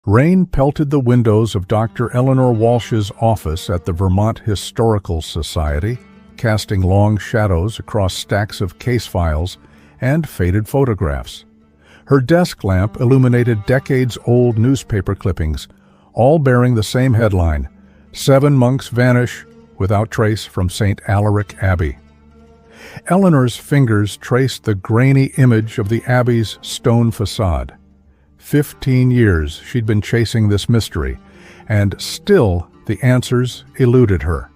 Rain pelted the windows of Dr. Eleanor Walsh's office at the Vermont Historical Society, casting long shadows across stacks of case files and faded photographs. Her desk lamp illuminated decades-old newspaper clippings, all bearing the same headline, "7 Monks Vanish Without Trace from St. Alaric Abbey." Eleanor's fingers traced the grainy image of the Abbey's stone facade. 15 years she'd been chasing this mystery, and still the answers eluded her.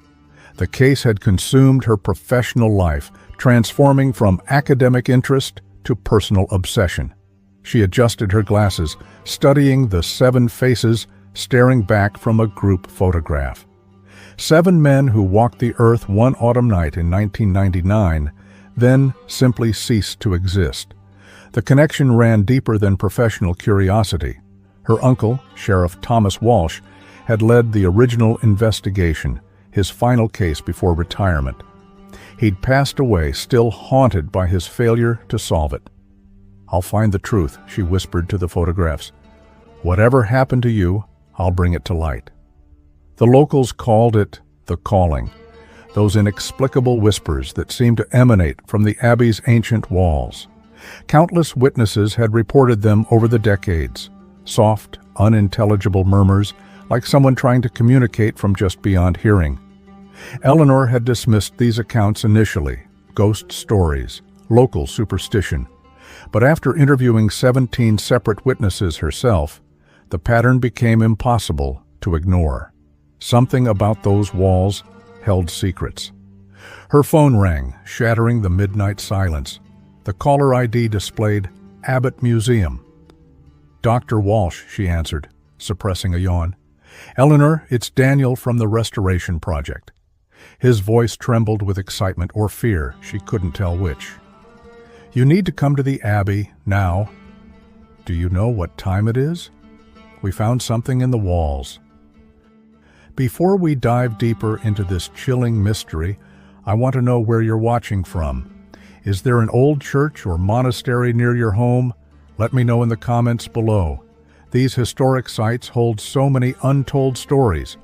The case had consumed her professional life, transforming from academic interest to personal obsession. She adjusted her glasses, studying the 7 faces staring back from a group photograph. 7 men who walked the earth one autumn night in 1999, then simply ceased to exist. The connection ran deeper than professional curiosity. Her uncle, Sheriff Thomas Walsh, had led the original investigation, his final case before retirement. He'd passed away, still haunted by his failure to solve it. "I'll find the truth," she whispered to the photographs. "Whatever happened to you, I'll bring it to light." The locals called it the calling, those inexplicable whispers that seemed to emanate from the Abbey's ancient walls. Countless witnesses had reported them over the decades, soft, unintelligible murmurs like someone trying to communicate from just beyond hearing. Eleanor had dismissed these accounts initially, ghost stories, local superstition. But after interviewing 17 separate witnesses herself, the pattern became impossible to ignore. Something about those walls held secrets. Her phone rang, shattering the midnight silence. The caller ID displayed Abbey Museum. "Dr. Walsh," she answered, suppressing a yawn. "Eleanor, it's Daniel from the Restoration Project." His voice trembled with excitement or fear, she couldn't tell which. "You need to come to the Abbey now." "Do you know what time it is?" "We found something in the walls." Before we dive deeper into this chilling mystery, I want to know where you're watching from. Is there an old church or monastery near your home? Let me know in the comments below. These historic sites hold so many untold stories.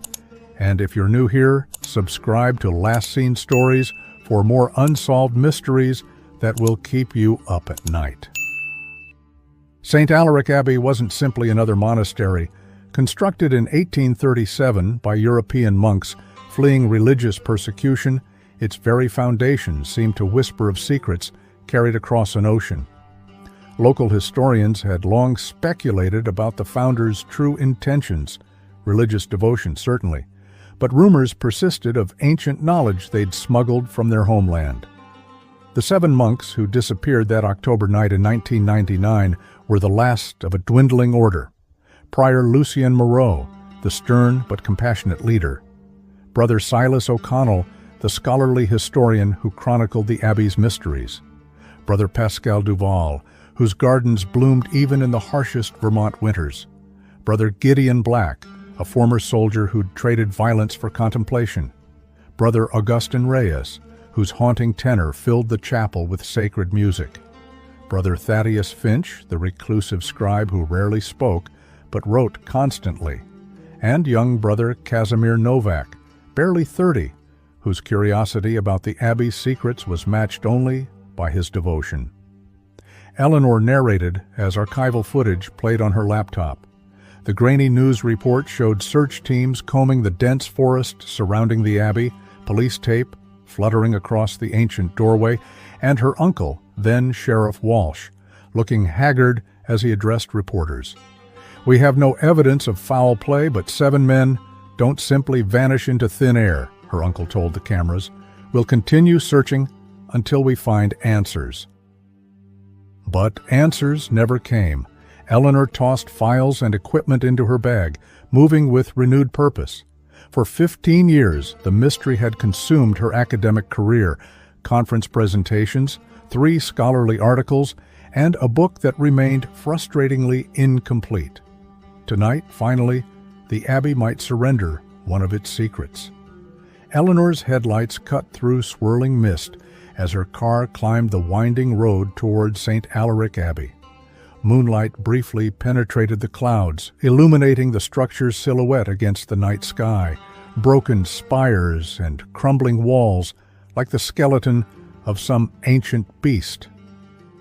And if you're new here, subscribe to Last Seen Stories for more unsolved mysteries that will keep you up at night. St. Alaric Abbey wasn't simply another monastery. Constructed in 1837 by European monks fleeing religious persecution, its very foundations seemed to whisper of secrets carried across an ocean. Local historians had long speculated about the founders' true intentions, religious devotion certainly, but rumors persisted of ancient knowledge they'd smuggled from their homeland. The 7 monks who disappeared that October night in 1999 were the last of a dwindling order. Prior Lucien Moreau, the stern but compassionate leader. Brother Silas O'Connell, the scholarly historian who chronicled the Abbey's mysteries. Brother Pascal Duval, whose gardens bloomed even in the harshest Vermont winters. Brother Gideon Black, a former soldier who'd traded violence for contemplation. Brother Augustin Reyes, whose haunting tenor filled the chapel with sacred music. Brother Thaddeus Finch, the reclusive scribe who rarely spoke, but wrote constantly. And young Brother Casimir Novak, barely 30, whose curiosity about the Abbey's secrets was matched only by his devotion. Eleanor narrated as archival footage played on her laptop. The grainy news report showed search teams combing the dense forest surrounding the Abbey, police tape fluttering across the ancient doorway, and her uncle, then Sheriff Walsh, looking haggard as he addressed reporters. "We have no evidence of foul play, but 7 men don't simply vanish into thin air," her uncle told the cameras. "We'll continue searching until we find answers." But answers never came. Eleanor tossed files and equipment into her bag, moving with renewed purpose. For 15 years, the mystery had consumed her academic career, conference presentations, 3 scholarly articles, and a book that remained frustratingly incomplete. Tonight, finally, the Abbey might surrender one of its secrets. Eleanor's headlights cut through swirling mist as her car climbed the winding road toward St. Alaric Abbey. Moonlight briefly penetrated the clouds, illuminating the structure's silhouette against the night sky, broken spires and crumbling walls like the skeleton of some ancient beast.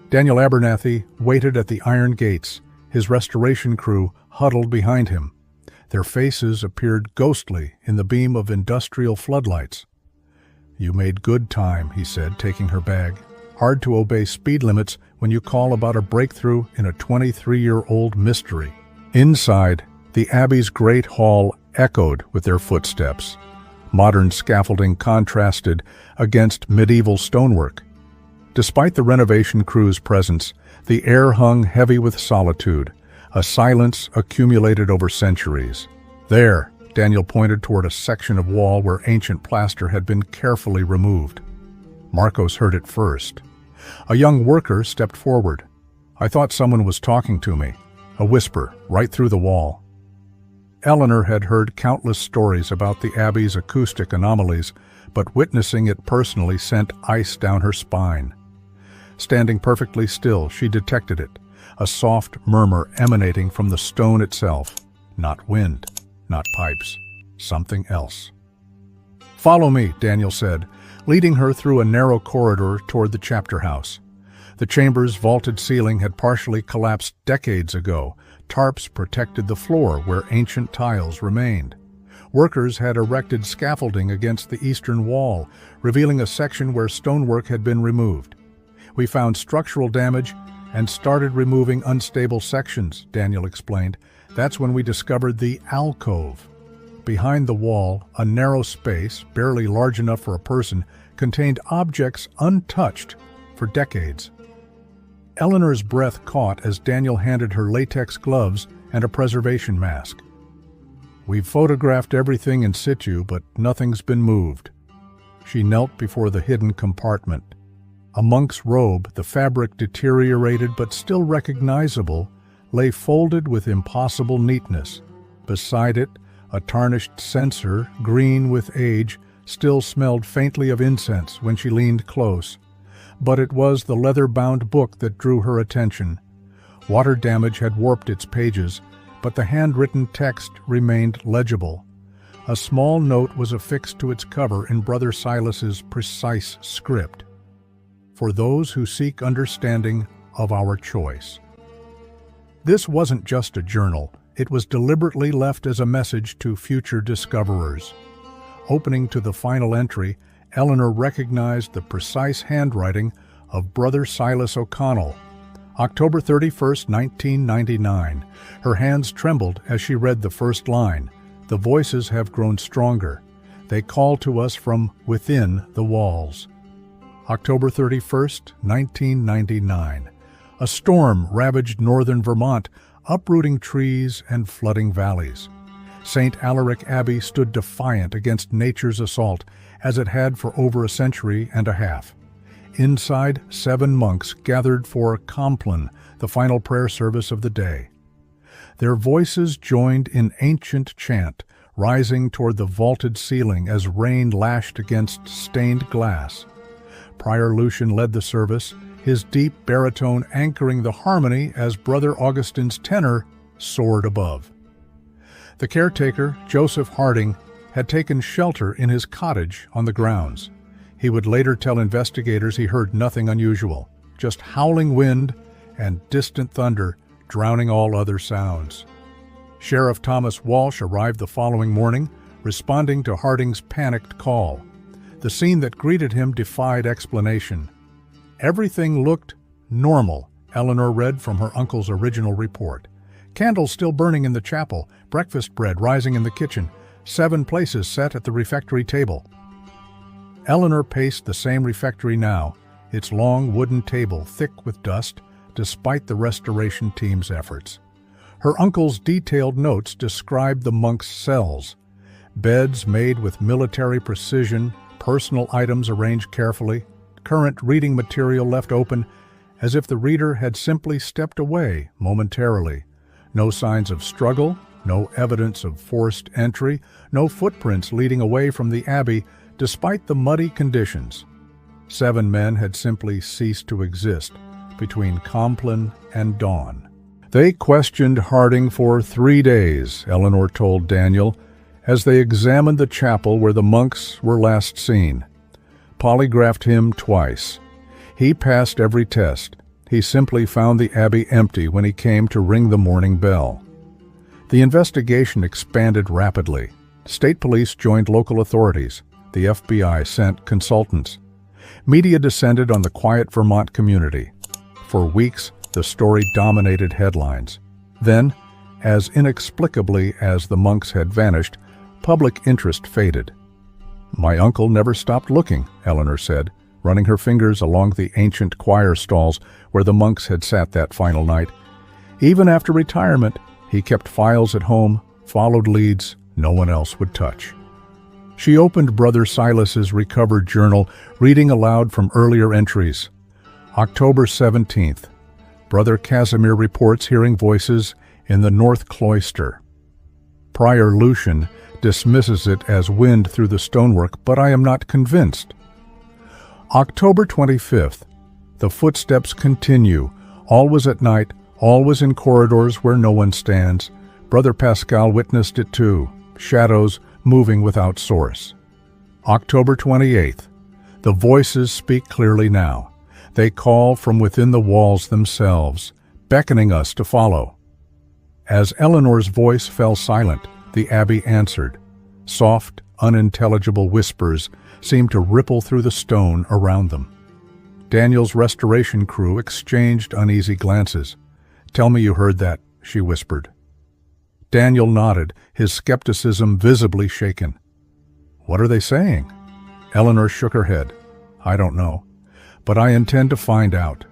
Daniel Abernathy waited at the iron gates, his restoration crew huddled behind him. Their faces appeared ghostly in the beam of industrial floodlights. "You made good time," he said, taking her bag. "Hard to obey speed limits when you call about a breakthrough in a 23-year-old mystery." Inside, the Abbey's great hall echoed with their footsteps. Modern scaffolding contrasted against medieval stonework. Despite the renovation crew's presence, the air hung heavy with solitude, a silence accumulated over centuries. "There," Daniel pointed toward a section of wall where ancient plaster had been carefully removed. Marcos heard it first. A young worker stepped forward. "I thought someone was talking to me." A whisper, right through the wall. Eleanor had heard countless stories about the Abbey's acoustic anomalies, but witnessing it personally sent ice down her spine. Standing perfectly still, she detected it, a soft murmur emanating from the stone itself. Not wind, not pipes, something else. "Follow me," Daniel said, leading her through a narrow corridor toward the chapter house. The chamber's vaulted ceiling had partially collapsed decades ago. Tarps protected the floor where ancient tiles remained. Workers had erected scaffolding against the eastern wall, revealing a section where stonework had been removed. "We found structural damage and started removing unstable sections," Daniel explained. "That's when we discovered the alcove." Behind the wall, a narrow space, barely large enough for a person, contained objects untouched for decades. Eleanor's breath caught as Daniel handed her latex gloves and a preservation mask. "We've photographed everything in situ, but nothing's been moved." She knelt before the hidden compartment. A monk's robe, the fabric deteriorated but still recognizable, lay folded with impossible neatness. Beside it, a tarnished censer, green with age, still smelled faintly of incense when she leaned close. But it was the leather-bound book that drew her attention. Water damage had warped its pages, but the handwritten text remained legible. A small note was affixed to its cover in Brother Silas's precise script. "For those who seek understanding of our choice." This wasn't just a journal. It was deliberately left as a message to future discoverers. Opening to the final entry, Eleanor recognized the precise handwriting of Brother Silas O'Connell. October 31st, 1999. Her hands trembled as she read the first line. "The voices have grown stronger. They call to us from within the walls." October 31st, 1999. A storm ravaged northern Vermont, uprooting trees and flooding valleys. St. Alaric Abbey stood defiant against nature's assault, as it had for over a century and a half. Inside, 7 monks gathered for Compline, the final prayer service of the day. Their voices joined in ancient chant, rising toward the vaulted ceiling as rain lashed against stained glass. Prior Lucian led the service, his deep baritone anchoring the harmony as Brother Augustine's tenor soared above. The caretaker, Joseph Harding, had taken shelter in his cottage on the grounds. He would later tell investigators he heard nothing unusual, just howling wind and distant thunder drowning all other sounds. Sheriff Thomas Walsh arrived the following morning, responding to Harding's panicked call. The scene that greeted him defied explanation. Everything looked normal, Eleanor read from her uncle's original report. Candles still burning in the chapel, breakfast bread rising in the kitchen, 7 places set at the refectory table. Eleanor paced the same refectory now, its long wooden table thick with dust, despite the restoration team's efforts. Her uncle's detailed notes described the monks' cells. Beds made with military precision, personal items arranged carefully, current reading material left open, as if the reader had simply stepped away momentarily. No signs of struggle, no evidence of forced entry, no footprints leading away from the Abbey, despite the muddy conditions. 7 men had simply ceased to exist between Compline and dawn. They questioned Harding for 3 days, Eleanor told Daniel, as they examined the chapel where the monks were last seen. Polygraphed him twice. He passed every test. He simply found the abbey empty when he came to ring the morning bell. The investigation expanded rapidly. State police joined local authorities. The FBI sent consultants. Media descended on the quiet Vermont community. For weeks, the story dominated headlines. Then, as inexplicably as the monks had vanished, public interest faded. "My uncle never stopped looking," Eleanor said, running her fingers along the ancient choir stalls where the monks had sat that final night. Even after retirement, he kept files at home, followed leads no one else would touch. She opened Brother Silas's recovered journal, reading aloud from earlier entries. October 17th. Brother Casimir reports hearing voices in the north cloister. Prior Lucian dismisses it as wind through the stonework, but I am not convinced. October 25th. The footsteps continue. Always at night, always in corridors where no one stands. Brother Pascal witnessed it too. Shadows moving without source. October 28th. The voices speak clearly now. They call from within the walls themselves, beckoning us to follow. As Eleanor's voice fell silent, the abbey answered. Soft, unintelligible whispers seemed to ripple through the stone around them. Daniel's restoration crew exchanged uneasy glances. "Tell me you heard that," she whispered. Daniel nodded, his skepticism visibly shaken. "What are they saying?" Eleanor shook her head. "I don't know, but I intend to find out."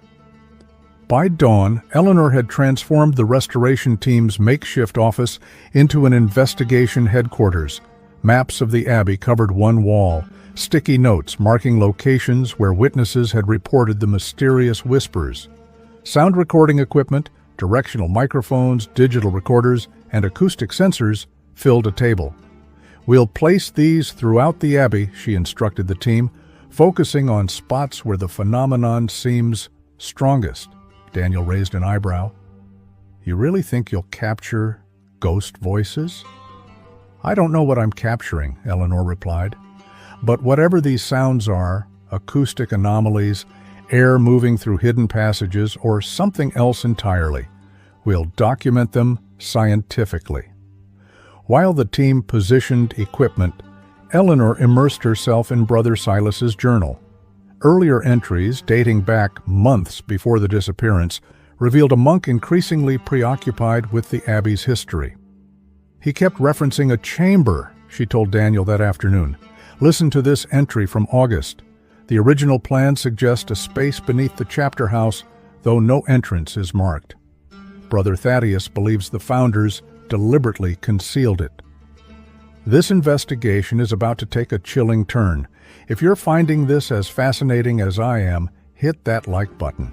By dawn, Eleanor had transformed the restoration team's makeshift office into an investigation headquarters. Maps of the Abbey covered one wall, sticky notes marking locations where witnesses had reported the mysterious whispers. Sound recording equipment, directional microphones, digital recorders, and acoustic sensors filled a table. "We'll place these throughout the Abbey," she instructed the team, focusing on spots where the phenomenon seems strongest. Daniel raised an eyebrow. "You really think you'll capture ghost voices?" "I don't know what I'm capturing," Eleanor replied. "But whatever these sounds are, acoustic anomalies, air moving through hidden passages, or something else entirely, we'll document them scientifically." While the team positioned equipment, Eleanor immersed herself in Brother Silas's journal. Earlier entries, dating back months before the disappearance, revealed a monk increasingly preoccupied with the Abbey's history. "He kept referencing a chamber," she told Daniel that afternoon. "Listen to this entry from August. The original plan suggests a space beneath the chapter house, though no entrance is marked. Brother Thaddeus believes the founders deliberately concealed it." This investigation is about to take a chilling turn. If you're finding this as fascinating as I am, hit that like button.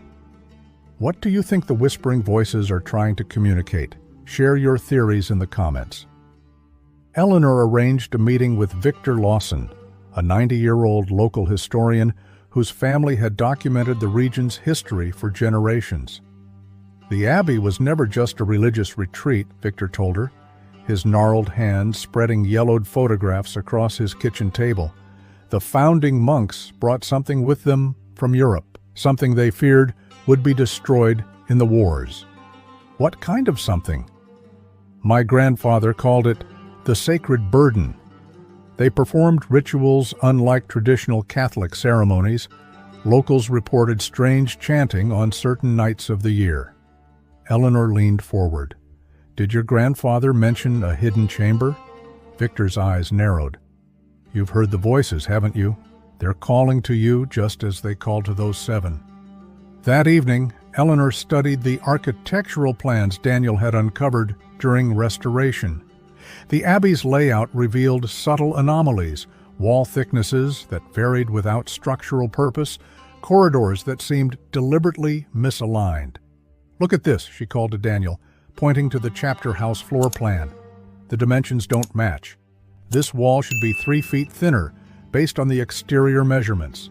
What do you think the whispering voices are trying to communicate? Share your theories in the comments. Eleanor arranged a meeting with Victor Lawson, a 90-year-old local historian whose family had documented the region's history for generations. The Abbey was never just a religious retreat, Victor told her, his gnarled hands spreading yellowed photographs across his kitchen table. The founding monks brought something with them from Europe, something they feared would be destroyed in the wars. What kind of something? My grandfather called it the sacred burden. They performed rituals unlike traditional Catholic ceremonies. Locals reported strange chanting on certain nights of the year. Eleanor leaned forward. "Did your grandfather mention a hidden chamber?" Victor's eyes narrowed. "You've heard the voices, haven't you? They're calling to you just as they called to those 7. That evening, Eleanor studied the architectural plans Daniel had uncovered during restoration. The Abbey's layout revealed subtle anomalies, wall thicknesses that varied without structural purpose, corridors that seemed deliberately misaligned. "Look at this," she called to Daniel, pointing to the chapter house floor plan. "The dimensions don't match. This wall should be 3 feet thinner, based on the exterior measurements."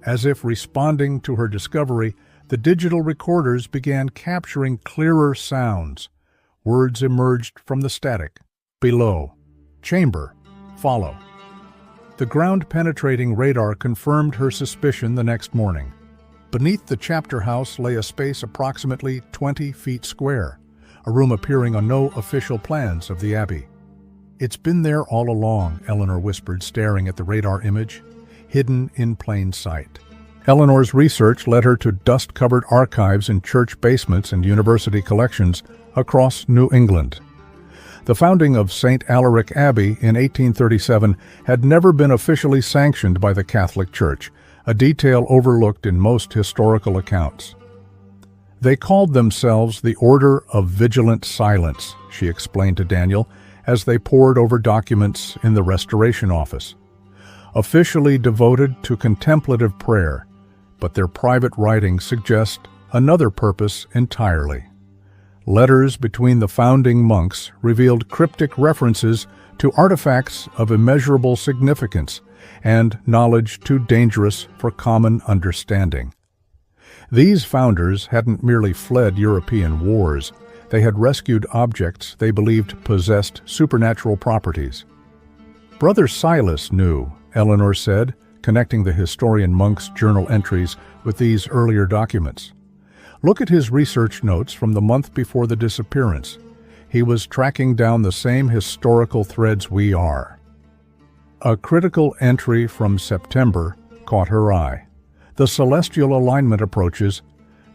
As if responding to her discovery, The digital recorders began capturing clearer sounds. Words emerged from the static. Below. Chamber. Follow. The ground-penetrating radar confirmed her suspicion the next morning. Beneath the chapter house lay a space approximately 20 feet square, a room appearing on no official plans of the Abbey. "It's been there all along," Eleanor whispered, staring at the radar image, hidden in plain sight. Eleanor's research led her to dust-covered archives in church basements and university collections across New England. The founding of St. Alaric Abbey in 1837 had never been officially sanctioned by the Catholic Church, a detail overlooked in most historical accounts. "They called themselves the Order of Vigilant Silence," she explained to Daniel as they pored over documents in the Restoration Office. "Officially devoted to contemplative prayer, but their private writings suggest another purpose entirely." Letters between the founding monks revealed cryptic references to artifacts of immeasurable significance and knowledge too dangerous for common understanding. These founders hadn't merely fled European wars, they had rescued objects they believed possessed supernatural properties. "Brother Silas knew," Eleanor said, connecting the historian monk's journal entries with these earlier documents. "Look at his research notes from the month before the disappearance. He was tracking down the same historical threads we are." A critical entry from September caught her eye. The celestial alignment approaches,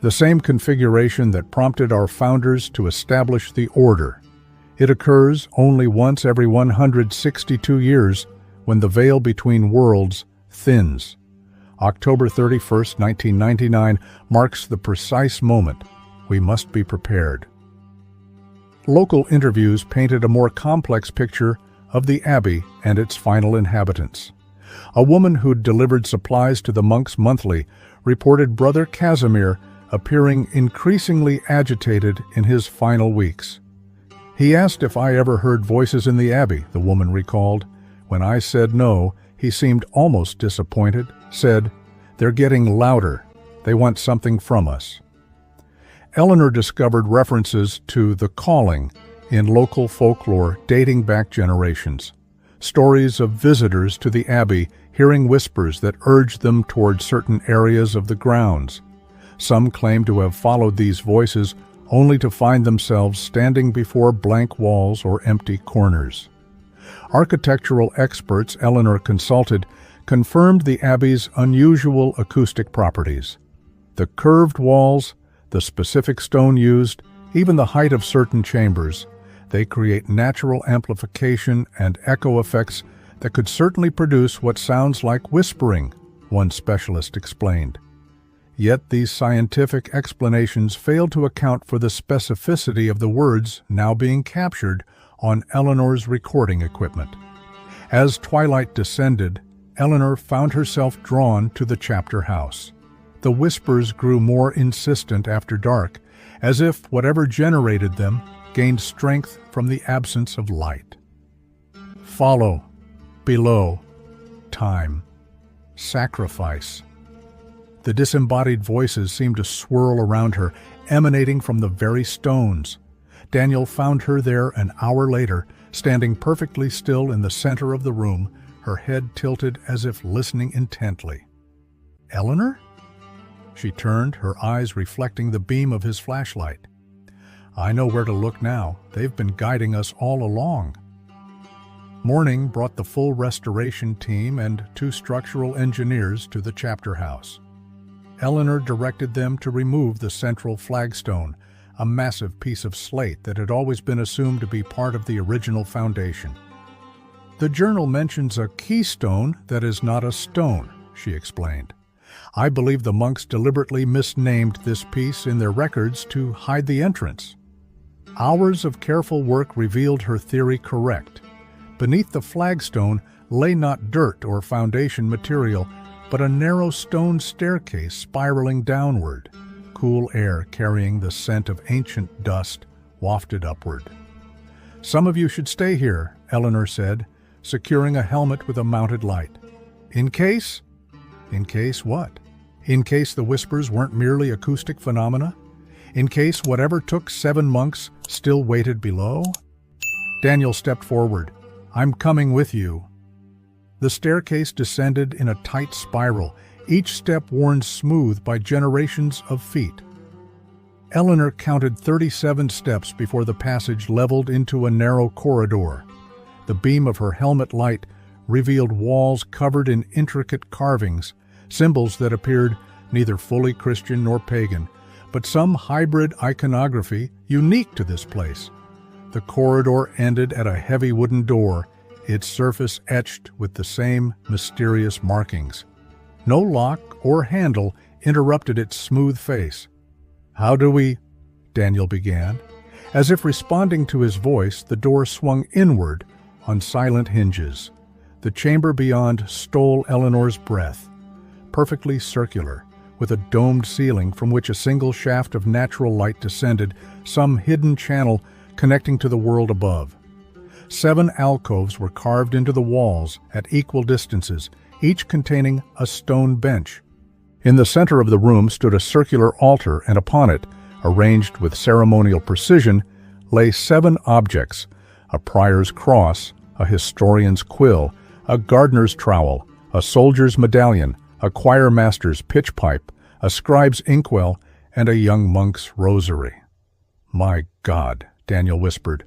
the same configuration that prompted our founders to establish the order. It occurs only once every 162 years when the veil between worlds thins. October 31st, 1999 marks the precise moment. We must be prepared. Local interviews painted a more complex picture of the Abbey and its final inhabitants. A woman who'd delivered supplies to the monks monthly reported Brother Casimir appearing increasingly agitated in his final weeks. "He asked if I ever heard voices in the Abbey," the woman recalled. "When I said no, he seemed almost disappointed, said, 'They're getting louder. They want something from us.'" Eleanor discovered references to the calling in local folklore dating back generations. Stories of visitors to the Abbey hearing whispers that urged them toward certain areas of the grounds. Some claim to have followed these voices only to find themselves standing before blank walls or empty corners. Architectural experts Eleanor consulted confirmed the Abbey's unusual acoustic properties. The curved walls, the specific stone used, even the height of certain chambers, they create natural amplification and echo effects that could certainly produce what sounds like whispering, one specialist explained. Yet these scientific explanations failed to account for the specificity of the words now being captured on Eleanor's recording equipment. As twilight descended, Eleanor found herself drawn to the chapter house. The whispers grew more insistent after dark, as if whatever generated them gained strength from the absence of light. Follow, below, time, sacrifice. The disembodied voices seemed to swirl around her, emanating from the very stones. Daniel found her there an hour later, standing perfectly still in the center of the room, her head tilted as if listening intently. "Eleanor?" She turned, her eyes reflecting the beam of his flashlight. "I know where to look now. They've been guiding us all along." Morning brought the full restoration team and 2 structural engineers to the chapter house. Eleanor directed them to remove the central flagstone, a massive piece of slate that had always been assumed to be part of the original foundation. "The journal mentions a keystone that is not a stone," she explained. "I believe the monks deliberately misnamed this piece in their records to hide the entrance." Hours of careful work revealed her theory correct. Beneath the flagstone lay not dirt or foundation material, but a narrow stone staircase spiraling downward, cool air carrying the scent of ancient dust wafted upward. "Some of you should stay here," Eleanor said, securing a helmet with a mounted light. "In case?" "In case what?" In case the whispers weren't merely acoustic phenomena? In case whatever took 7 monks still waited below? Daniel stepped forward. "I'm coming with you." The staircase descended in a tight spiral, each step worn smooth by generations of feet. Eleanor counted 37 steps before the passage leveled into a narrow corridor. The beam of her helmet light revealed walls covered in intricate carvings, symbols that appeared neither fully Christian nor pagan, but some hybrid iconography unique to this place. The corridor ended at a heavy wooden door, its surface etched with the same mysterious markings. No lock or handle interrupted its smooth face. "How do we—" Daniel began. As if responding to his voice, the door swung inward on silent hinges. The chamber beyond stole Eleanor's breath. Perfectly circular, with a domed ceiling from which a single shaft of natural light descended, some hidden channel connecting to the world above. 7 alcoves were carved into the walls at equal distances, each containing a stone bench. In the center of the room stood a circular altar, and upon it, arranged with ceremonial precision, lay 7 objects: a prior's cross, a historian's quill, a gardener's trowel, a soldier's medallion, a choir master's pitch pipe, a scribe's inkwell, and a young monk's rosary. "My God," Daniel whispered.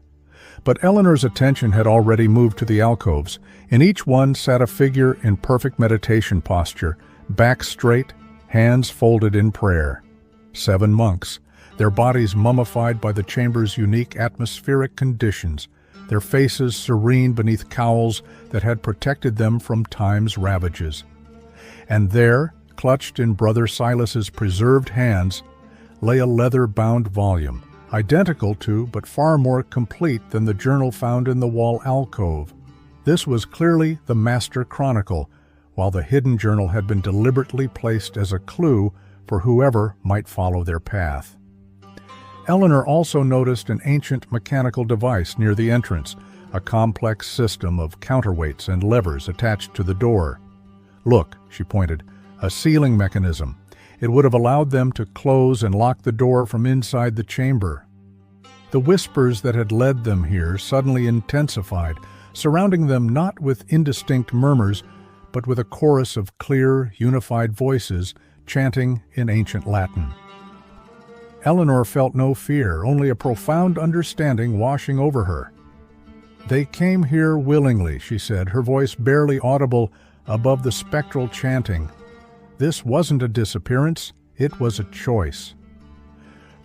But Eleanor's attention had already moved to the alcoves. In each one sat a figure in perfect meditation posture, back straight, hands folded in prayer. 7 monks, their bodies mummified by the chamber's unique atmospheric conditions, their faces serene beneath cowls that had protected them from time's ravages. And there, clutched in Brother Silas's preserved hands, lay a leather-bound volume, identical to but far more complete than the journal found in the wall alcove. This was clearly the Master Chronicle, while the hidden journal had been deliberately placed as a clue for whoever might follow their path. Eleanor also noticed an ancient mechanical device near the entrance, a complex system of counterweights and levers attached to the door. "Look," she pointed, "a sealing mechanism. It would have allowed them to close and lock the door from inside the chamber." The whispers that had led them here suddenly intensified, surrounding them not with indistinct murmurs, but with a chorus of clear, unified voices chanting in ancient Latin. Eleanor felt no fear, only a profound understanding washing over her. "They came here willingly," she said, her voice barely audible above the spectral chanting. "This wasn't a disappearance, it was a choice."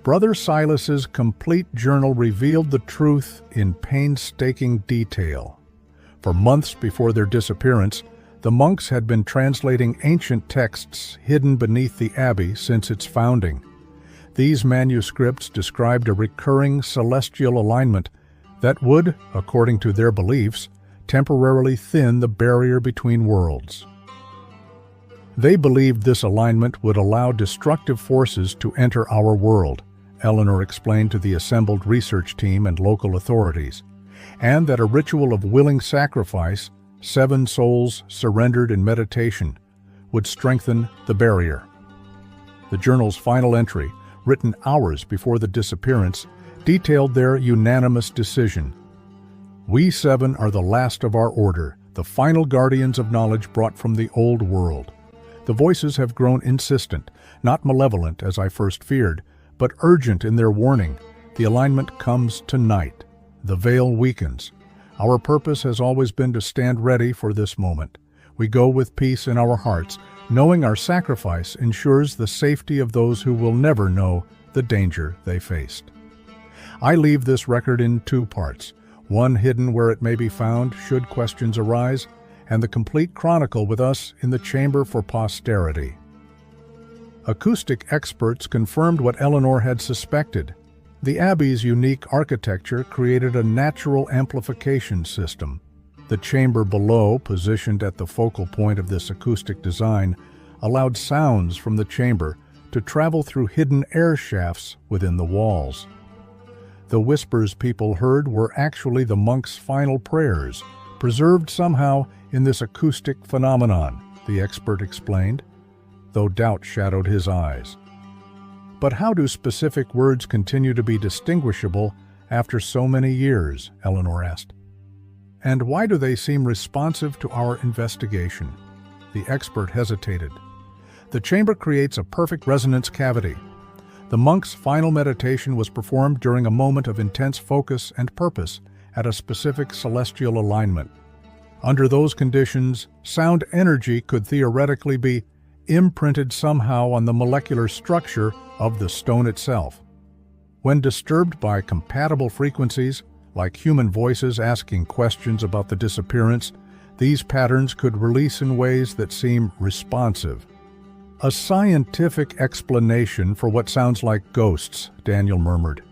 Brother Silas's complete journal revealed the truth in painstaking detail. For months before their disappearance, the monks had been translating ancient texts hidden beneath the Abbey since its founding. These manuscripts described a recurring celestial alignment that would, according to their beliefs, temporarily thin the barrier between worlds. They believed this alignment would allow destructive forces to enter our world, Eleanor explained to the assembled research team and local authorities, and that a ritual of willing sacrifice, 7 souls surrendered in meditation, would strengthen the barrier. The journal's final entry, written hours before the disappearance, detailed their unanimous decision. "We 7 are the last of our order, the final guardians of knowledge brought from the old world. The voices have grown insistent, not malevolent as I first feared, but urgent in their warning. The alignment comes tonight. The veil weakens. Our purpose has always been to stand ready for this moment. We go with peace in our hearts, knowing our sacrifice ensures the safety of those who will never know the danger they faced." I leave this record in 2 parts, one hidden where it may be found should questions arise, and the complete chronicle with us in the chamber for posterity. Acoustic experts confirmed what Eleanor had suspected. The Abbey's unique architecture created a natural amplification system. The chamber below, positioned at the focal point of this acoustic design, allowed sounds from the chamber to travel through hidden air shafts within the walls. The whispers people heard were actually the monks' final prayers, preserved somehow in this acoustic phenomenon, the expert explained. though doubt shadowed his eyes. "But how do specific words continue to be distinguishable after so many years?" Eleanor asked. "And why do they seem responsive to our investigation?" The expert hesitated. "The chamber creates a perfect resonance cavity. The monk's final meditation was performed during a moment of intense focus and purpose at a specific celestial alignment. Under those conditions, sound energy could theoretically be imprinted somehow on the molecular structure of the stone itself. When disturbed by compatible frequencies, like human voices asking questions about the disappearance, these patterns could release in ways that seem responsive." "A scientific explanation for what sounds like ghosts," Daniel murmured.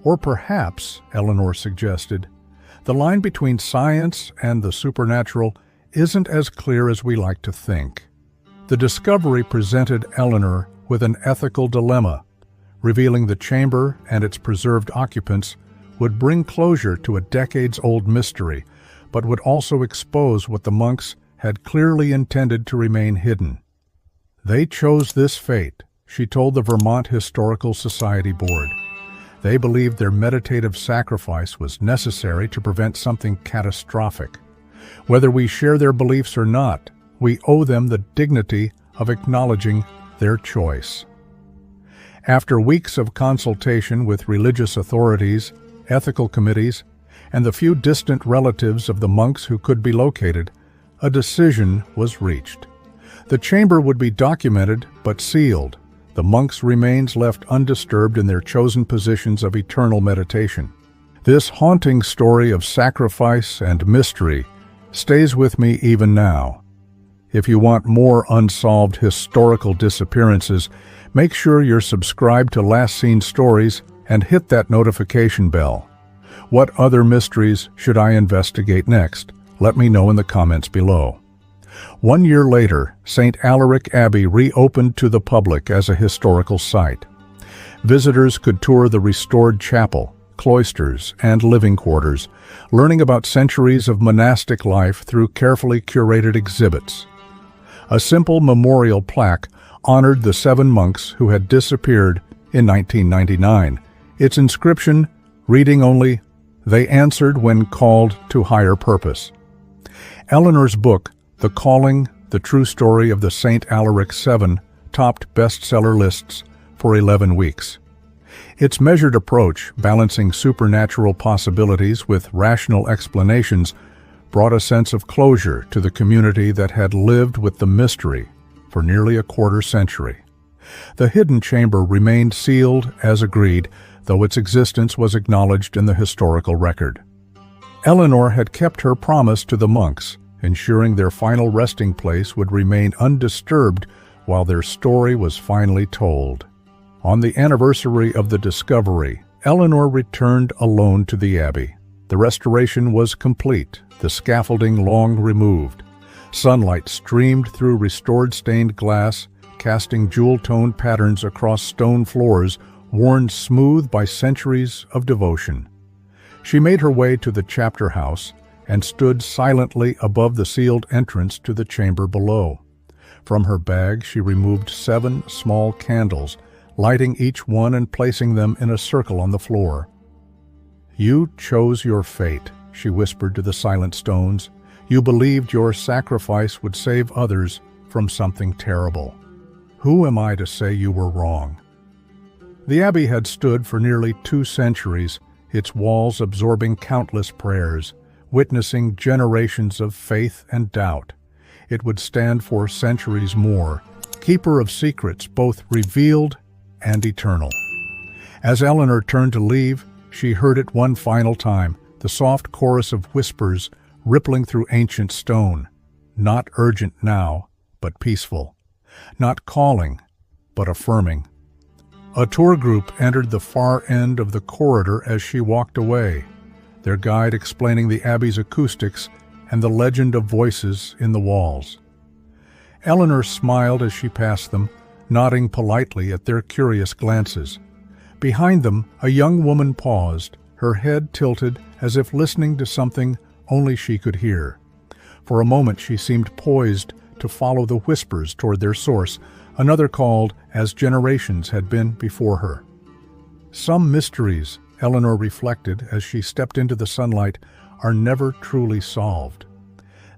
"Or perhaps," Eleanor suggested, "the line between science and the supernatural isn't as clear as we like to think." The discovery presented Eleanor with an ethical dilemma. Revealing the chamber and its preserved occupants would bring closure to a decades-old mystery, but would also expose what the monks had clearly intended to remain hidden. "They chose this fate," she told the Vermont Historical Society Board. "They believed their meditative sacrifice was necessary to prevent something catastrophic. Whether we share their beliefs or not, we owe them the dignity of acknowledging their choice." After weeks of consultation with religious authorities, ethical committees, and the few distant relatives of the monks who could be located, a decision was reached. The chamber would be documented but sealed, the monks' remains left undisturbed in their chosen positions of eternal meditation. This haunting story of sacrifice and mystery stays with me even now. If you want more unsolved historical disappearances, make sure you're subscribed to Last Seen Stories and hit that notification bell. What other mysteries should I investigate next? Let me know in the comments below. 1 year later, St. Alaric Abbey reopened to the public as a historical site. Visitors could tour the restored chapel, cloisters, and living quarters, learning about centuries of monastic life through carefully curated exhibits. A simple memorial plaque honored the 7 monks who had disappeared in 1999. Its inscription, reading only, "They answered when called to higher purpose." Eleanor's book, The Calling, The True Story of the St. Alaric 7, topped bestseller lists for 11 weeks. Its measured approach, balancing supernatural possibilities with rational explanations, brought a sense of closure to the community that had lived with the mystery for nearly a quarter century. The hidden chamber remained sealed as agreed, though its existence was acknowledged in the historical record. Eleanor had kept her promise to the monks, ensuring their final resting place would remain undisturbed while their story was finally told. On the anniversary of the discovery, Eleanor returned alone to the Abbey. The restoration was complete, the scaffolding long removed. Sunlight streamed through restored stained glass, casting jewel-toned patterns across stone floors worn smooth by centuries of devotion. She made her way to the chapter house and stood silently above the sealed entrance to the chamber below. From her bag, she removed 7 small candles, lighting each one and placing them in a circle on the floor. "You chose your fate," she whispered to the silent stones. "You believed your sacrifice would save others from something terrible. Who am I to say you were wrong?" The Abbey had stood for nearly 2 centuries, its walls absorbing countless prayers, witnessing generations of faith and doubt. It would stand for centuries more, keeper of secrets both revealed and eternal. As Eleanor turned to leave, she heard it one final time, the soft chorus of whispers rippling through ancient stone. Not urgent now, but peaceful. Not calling, but affirming. A tour group entered the far end of the corridor as she walked away, their guide explaining the Abbey's acoustics and the legend of voices in the walls. Eleanor smiled as she passed them, nodding politely at their curious glances. Behind them, a young woman paused, her head tilted as if listening to something only she could hear. For a moment she seemed poised to follow the whispers toward their source, another called as generations had been before her. Some mysteries, Eleanor reflected as she stepped into the sunlight, are never truly solved.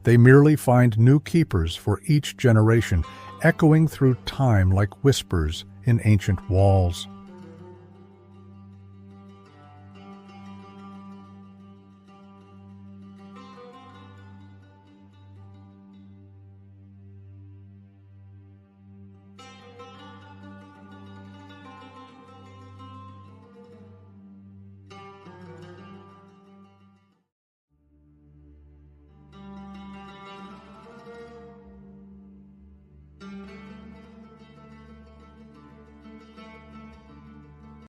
They merely find new keepers for each generation, echoing through time like whispers in ancient walls.